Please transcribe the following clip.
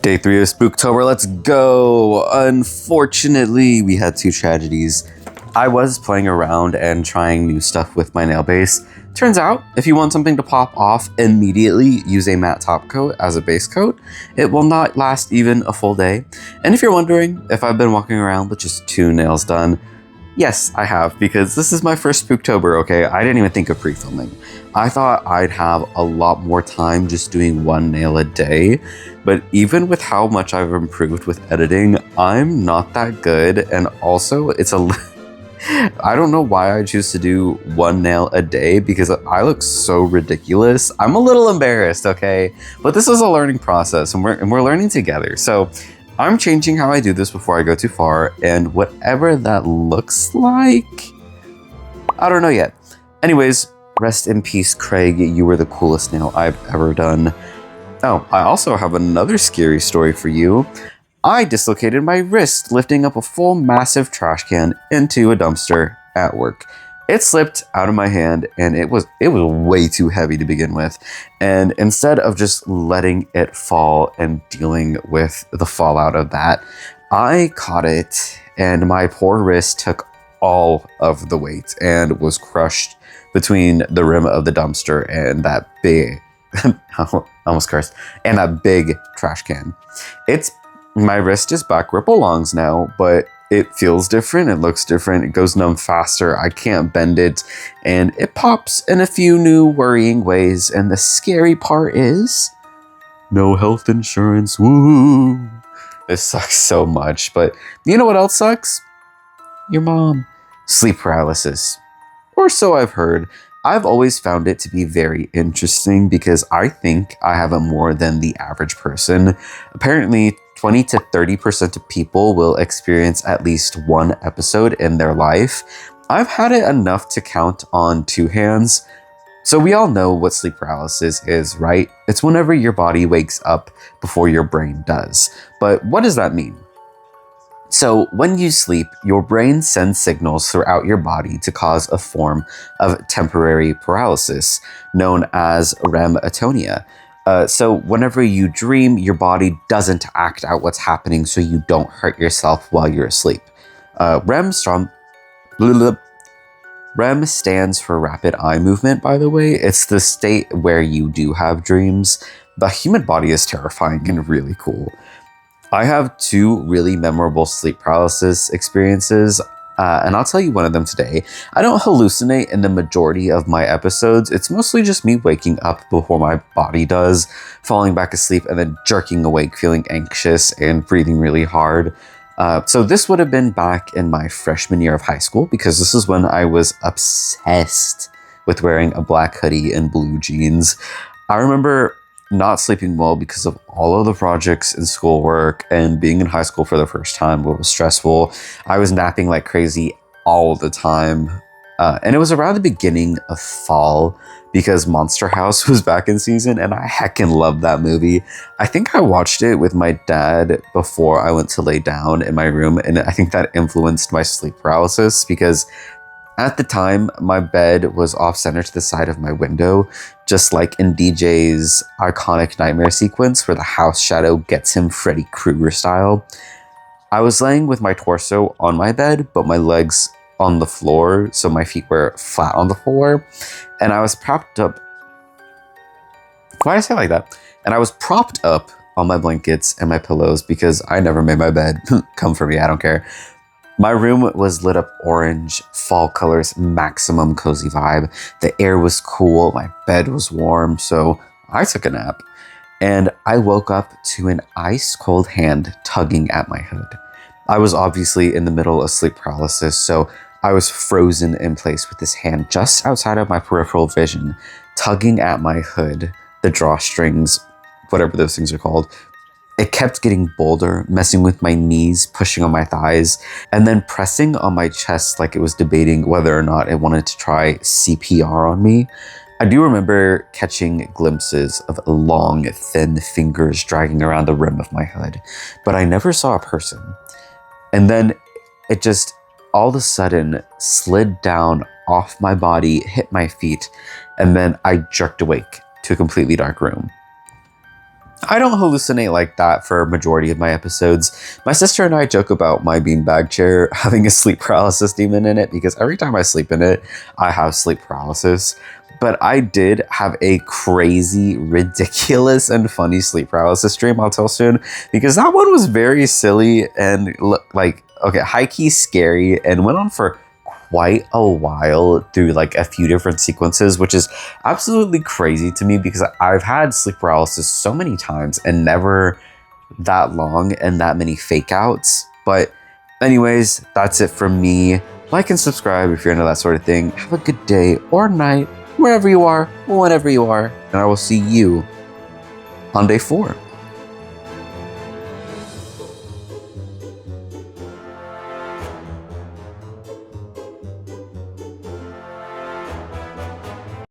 Day 3 of Spooktober, let's go! Unfortunately, we had 2 tragedies. I was playing around and trying new stuff with my nail base. Turns out, if you want something to pop off immediately, use a matte top coat as a base coat. It will not last even a full day. And if you're wondering if I've been walking around with just 2 nails done, yes, I have, because this is my first Spooktober, okay? I didn't even think of pre-filming. I thought I'd have a lot more time just doing 1 nail a day, but even with how much I've improved with editing, I'm not that good, and also it's I don't know why I choose to do 1 nail a day because I look so ridiculous. I'm a little embarrassed, okay? But this is a learning process, and we're learning together, so I'm changing how I do this before I go too far, and whatever that looks like, I don't know yet. Anyways, rest in peace, Craig. You were the coolest nail I've ever done. Oh, I also have another scary story for you. I dislocated my wrist lifting up a full massive trash can into a dumpster at work. It slipped out of my hand and it was way too heavy to begin with. And instead of just letting it fall and dealing with the fallout of that, I caught it and my poor wrist took all of the weight and was crushed between the rim of the dumpster and that big, almost cursed, and that big trash can. My wrist is back where it belongs now, but it feels different, it looks different, it goes numb faster, I can't bend it, and it pops in a few new worrying ways, and the scary part is no health insurance, woo! This sucks so much, but you know what else sucks? Your mom. Sleep paralysis. Or so I've heard. I've always found it to be very interesting because I think I have it more than the average person. Apparently, 20 to 30% of people will experience at least 1 episode in their life. I've had it enough to count on 2 hands. So we all know what sleep paralysis is, right? It's whenever your body wakes up before your brain does. But what does that mean? So when you sleep, your brain sends signals throughout your body to cause a form of temporary paralysis known as REM atonia. So whenever you dream, your body doesn't act out what's happening so you don't hurt yourself while you're asleep. REM stands for rapid eye movement, by the way. It's the state where you do have dreams. The human body is terrifying and really cool. I have 2 really memorable sleep paralysis experiences, and I'll tell you one of them today. I don't hallucinate in the majority of my episodes. It's mostly just me waking up before my body does, falling back asleep, and then jerking awake, feeling anxious and breathing really hard. So this would have been back in my freshman year of high school, because this is when I was obsessed with wearing a black hoodie and blue jeans. I remember not sleeping well because of all of the projects and schoolwork, and being in high school for the first time was stressful. I was napping like crazy all the time. And it was around the beginning of fall because Monster House was back in season, and I heckin' loved that movie. I think I watched it with my dad before I went to lay down in my room, and I think that influenced my sleep paralysis because at the time, my bed was off-center to the side of my window, just like in DJ's iconic nightmare sequence where the house shadow gets him Freddy Krueger style. I was laying with my torso on my bed, but my legs on the floor, so my feet were flat on the floor, and I was propped up. Why did I say it like that? And I was propped up on my blankets and my pillows because I never made my bed. Come for me, I don't care. My room was lit up orange, fall colors, maximum cozy vibe. The air was cool, my bed was warm, so I took a nap. And I woke up to an ice cold hand tugging at my hood. I was obviously in the middle of sleep paralysis, so I was frozen in place with this hand just outside of my peripheral vision, tugging at my hood, the drawstrings, whatever those things are called. It kept getting bolder, messing with my knees, pushing on my thighs, and then pressing on my chest like it was debating whether or not it wanted to try CPR on me. I do remember catching glimpses of long, thin fingers dragging around the rim of my hood, but I never saw a person. And then it just all of a sudden slid down off my body, hit my feet, and then I jerked awake to a completely dark room. I don't hallucinate like that for a majority of my episodes. My sister and I joke about my beanbag chair having a sleep paralysis demon in it because every time I sleep in it, I have sleep paralysis. But I did have a crazy, ridiculous, and funny sleep paralysis dream I'll tell soon because that one was very silly and like, okay, high-key scary and went on for quite a while through like a few different sequences, which is absolutely crazy to me because I've had sleep paralysis so many times and never that long and that many fake outs. But anyways, that's it from me. Like and subscribe if you're into that sort of thing. Have a good day or night, wherever you are, whenever you are, and I will see you on day 4.